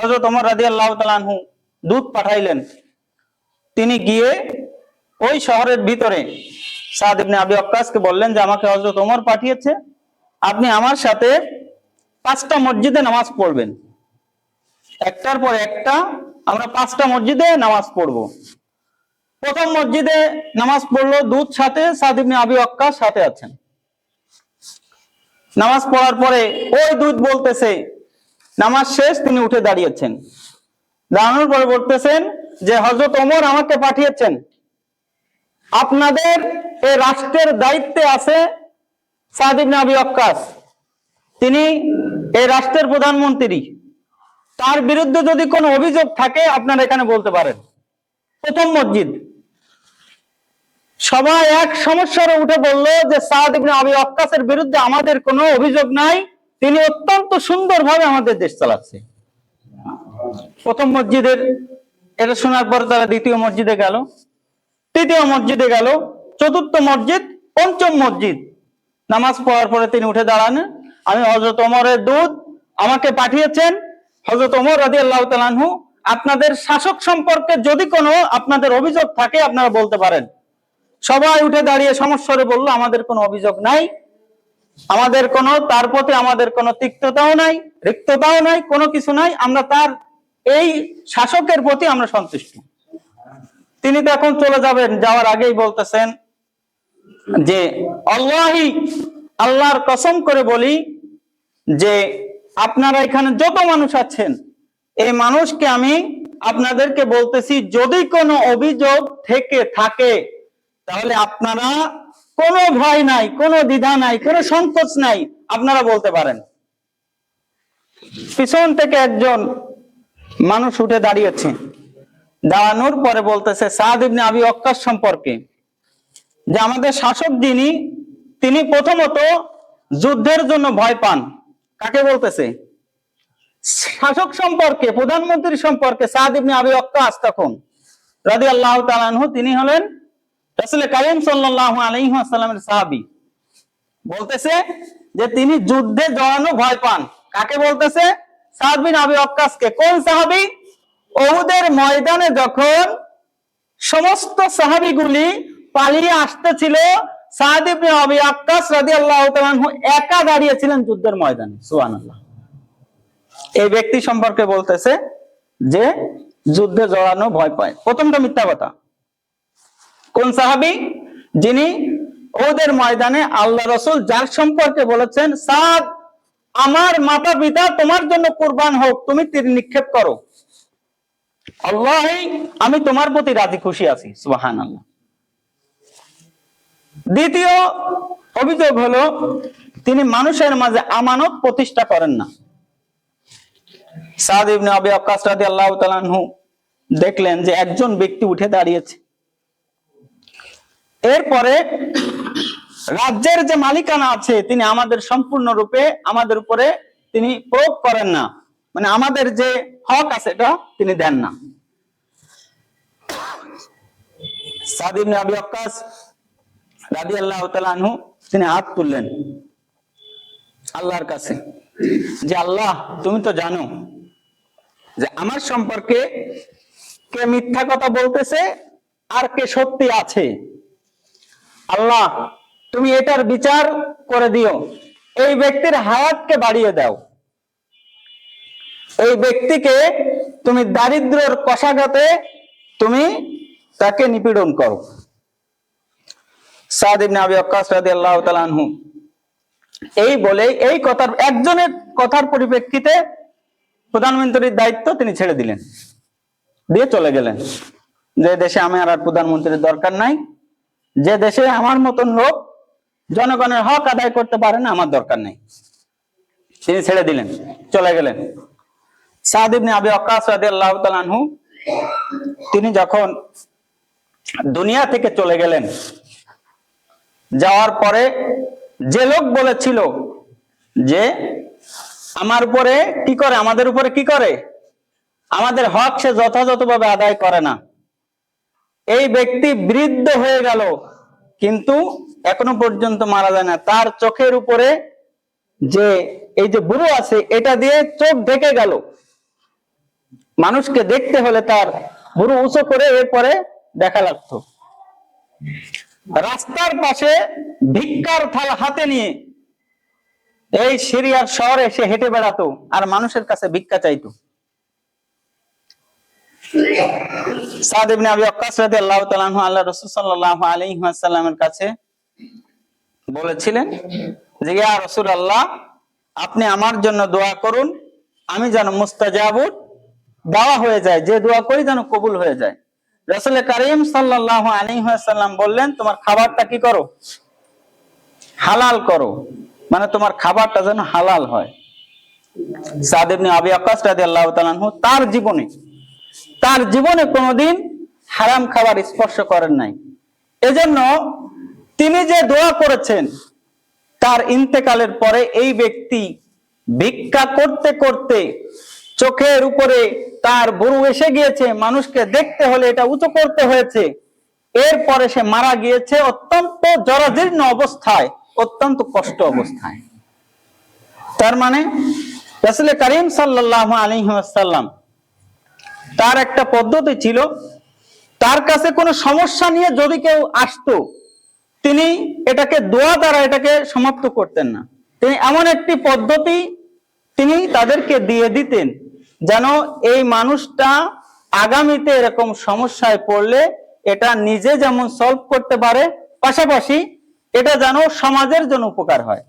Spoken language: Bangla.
হযরত ওমর রাদিয়াল্লাহু তাআলা আনহু দূত পাঠাইলেন। তিনি গিয়ে ওই শহরের ভিতরে সাদ ইবনে আবি ওয়াক্কাসকে বললেন যে আমাকে হযরত ওমর পাঠিয়েছে, আপনি আমার সাথে 5টা মসজিদে নামাজ পড়বেন, একটার পর একটা আমরা 5টা মসজিদে নামাজ পড়ব। প্রথম মসজিদে নামাজ পড়লো দূত, সাথে সাদ ইবনে আবি ওয়াক্কাস সাথে আছেন। নামাজ পড়ার পরে ওই দূত বলতেছে, নামাজ শেষ, তিনি উঠে দাঁড়িয়েছেন। দাঁড়ানোর পরে বলতেছেন যে হযরত ওমর আমাকে পাঠিয়েছেন, আপনাদের এই রাষ্ট্রের দায়িত্বে আছে সাদ ইবনে আবি ওয়াক্কাস, তিনি এই রাষ্ট্রের প্রধানমন্ত্রী, তার বিরুদ্ধে যদি কোনো অভিযোগ থাকে আপনারা এখানে বলতে পারেন। প্রথম মসজিদ, সবাই এক সমস্যারে উঠে বলল যে সাদ ইবনে আবি ওয়াক্কাসের বিরুদ্ধে আমাদের কোনো অভিযোগ নাই, তিনি অত্যন্ত সুন্দরভাবে আমাদের দেশ চালাচ্ছে। প্রথম মসজিদের এটা শোনার পর তারা দ্বিতীয় মসজিদে গেল, তৃতীয় মসজিদে গেল, চতুর্থ মসজিদ, পঞ্চম মসজিদ। নামাজ পড়ার পরে তিনি উঠে দাঁড়ান, আমি হযরত ওমরের দূত, আমাকে পাঠিয়েছেন হযরত ওমর রাদিয়াল্লাহু তাআলা আনহু, আপনাদের শাসক সম্পর্কে যদি কোনো আপনাদের অভিযোগ থাকে আপনারা বলতে পারেন। সবাই উঠে দাঁড়িয়ে সমস্যারে বলল আমাদের কোনো অভিযোগ নাই, আমাদের কোনো তার প্রতি আমাদের কোনো তিক্ততাও নাই, রিক্ততাও নাই, কোনো কিছু নাই, আমরা তার এই শাসকের প্রতি আমরা সন্তুষ্ট। তিনি তো এখন চলে যাবেন, যাওয়ার আগেই বলতেছেন যে আল্লাহি, আল্লাহর কসম করে বলি যে আপনারা এখানে যত মানুষ আছেন এই মানুষকে আমি আপনাদেরকে বলতেছি, যদি কোনো অভিযোগ থেকে থাকে তাহলে আপনারা কোনো ভয় নাই, কোনো দ্বিধা নাই, কোনো সংকোচ নাই, আপনারা বলতে পারেন। পিছন থেকে একজন মানুষ উঠে দাঁড়িয়েছে, দাঁড়ানোর পরে বলতেছে সাদ ইবনে আবি ওয়াক্কাস সম্পর্কে যে আমাদের শাসক যিনি, তিনি প্রথমত যুদ্ধের জন্য ভয় পান। কাকে বলতেছে? শাসক সম্পর্কে, প্রধানমন্ত্রী সম্পর্কে। সাদ ইবনে আবি ওয়াক্কাস তখন রাদিয়াল্লাহু তাআলা আনহু, তিনি হলেন রাসূল কারীম সাল্লাল্লাহু আলাইহি ওয়াসাল্লামের সাহাবী। বলতেছে যে তিনি যুদ্ধে জড়ানো ভয় পান। কাকে বলতেছে? সাদ বিন আবি ওয়াক্কাসকে। কোন সাহাবী? উহুদের ময়দানে যখন সমস্ত সাহাবীগুলি পালিয়ে আসতেছিল, সাদ ইবনে আবি ওয়াক্কাস রাদিয়াল্লাহু তাআলা আনহু একা দাঁড়িয়েছিলেন যুদ্ধের ময়দানে। সুবহানাল্লাহ। এই ব্যক্তি সম্পর্কে বলতেছে যে যুদ্ধে জড়ানো ভয় পায়। প্রথমটা মিথ্যা কথা। কোন সাহাবী? যিনি উহুদের ময়দানে আল্লাহ রাসূল যার সম্পর্কে বলেছেন, সাদ আমার মাতা পিতা তোমার জন্য কুরবান হোক, তুমি তীর নিক্ষেপ করো, আল্লাহি আমি তোমার প্রতি রাজি খুশি আছি। সুবহানাল্লাহ। দ্বিতীয় অভিযোগ হলো তিনি মানুষের মাঝে আমানত প্রতিষ্ঠা করেন না। সাদ ইবনে আবি ওয়াক্কাস রাদিয়াল্লাহু তাআলা আনহু দেখলেন যে একজন ব্যক্তি উঠে দাঁড়িয়েছে, এরপরে রাজ্যের যে মালিকানা আছে তিনি আমাদের সম্পূর্ণরূপে আমাদের উপরে তিনি প্রয়োগ করেন না, মানে আমাদের যে হক আছে এটা তিনি দেন না। সাদ ইবনে আবি ওয়াক্কাস রাদিয়াল্লাহু তাআলা আনহু তিনি হাত তুললেন আল্লাহর কাছে যে আল্লাহ, তুমি তো জানো যে আমার সম্পর্কে কে মিথ্যা কথা বলতেছে আর কে সত্যি আছে। আল্লাহ তুমি এটার বিচার করে দিও, এই ব্যক্তির হায়াতকে বাড়িয়ে দাও, এই ব্যক্তিকে তুমি দারিদ্র্যের কষাঘাতে তুমি তাকে নিপীড়ন করো। সাদ ইবনে আবি ওয়াক্কাস রাদিয়াল্লাহু তাআলা আনহু এই বলে, এই কথার একজনের কথার পরিপ্রেক্ষিতে প্রধানমন্ত্রীর দায়িত্ব তিনি ছেড়ে দিলেন, দিয়ে চলে গেলেন। যে দেশে আমার আর প্রধানমন্ত্রীর দরকার নাই, যে দেশে আমার মতন লোক জনগণের হক আদায় করতে পারে না, আমার দরকার নেই, তিনি ছেড়ে দিলেন, চলে গেলেন। সাদ ইবনে আবি ওয়াক্কাস রাদিয়াল্লাহু তাআলা আনহু তিনি যখন দুনিয়া থেকে চলে গেলেন, যাওয়ার পরে যে লোক বলেছিল যে আমার উপরে কি করে, আমাদের উপরে কি করে, আমাদের হক সে যথাযথভাবে আদায় করে না, এই ব্যক্তি বৃদ্ধ হয়ে গেল কিন্তু এখনো পর্যন্ত মারা যায় না। তার চোখের উপরে যে এই যে বুড়ো আছে এটা দিয়ে চোখ ঢেকে গেল। মানুষকে দেখতে হলে তার ভুরু উঁচু করে এরপরে দেখা লাগতো। রাস্তার পাশে ভিক্ষার থালা হাতে নিয়ে এই সিরিয়ার শহরে এসে হেঁটে বেড়াতো আর মানুষের কাছে ভিক্ষা চাইতো। সাদ ইবনে আবি ওয়াক্কাস রাদিয়াল্লাহু তাআলা আনহু আল্লাহ রাসূল সাল্লাল্লাহু আলাইহি ওয়াসাল্লামের কাছে বলেছিলেন যে ইয়া রাসূলুল্লাহ, আপনি আমার জন্য দোয়া করুন, আমি যেন মুস্তাজাবুত দাওয়া হয়ে যায়, যে দোয়া করি যেন কবুল হয়ে যায়। রাসূল কারীম সাল্লাল্লাহু আলাইহি ওয়াসাল্লাম বললেন, তোমার খাবারটা কি করো? হালাল করো, মানে তোমার খাবারটা যেন হালাল হয়। সাদ ইবনে আবি ওয়াক্কাস রাদিয়াল্লাহু তাআলা আনহু তার জীবনে কোনোদিন হারাম খাবার স্পর্শ করেন নাই। এজন্য তিনি যে দোয়া করেছেন, তার ইন্তেকালের পরে এই ব্যক্তি ভিক্ষা করতে করতে চোখের উপরে তার ভুরু এসে গিয়েছে, মানুষকে দেখতে হলে এটা উঁচু করতে হয়েছে, এরপরে সে মারা গিয়েছে অত্যন্ত জরাজীর্ণ অবস্থায়, অত্যন্ত কষ্ট অবস্থায়। তার মানে রাসূল কারীম সাল্লাল্লাহু আলাইহি ওয়াসাল্লাম তার একটা পদ্ধতি ছিল, তার কাছে কোনো সমস্যা নিয়ে যদি কেউ আসতো, তিনি এটাকে দোয়া দ্বারা এটাকে সমাপ্ত করতেন না। তিনি এমন একটি পদ্ধতি তিনি তাদেরকে দিয়ে দিতেন, যেন এই মানুষটা আগামীতে এরকম সমস্যায় পড়লে এটা নিজে যেমন সলভ করতে পারে, পাশাপাশি এটা যেন সমাজের জন্য উপকার হয়।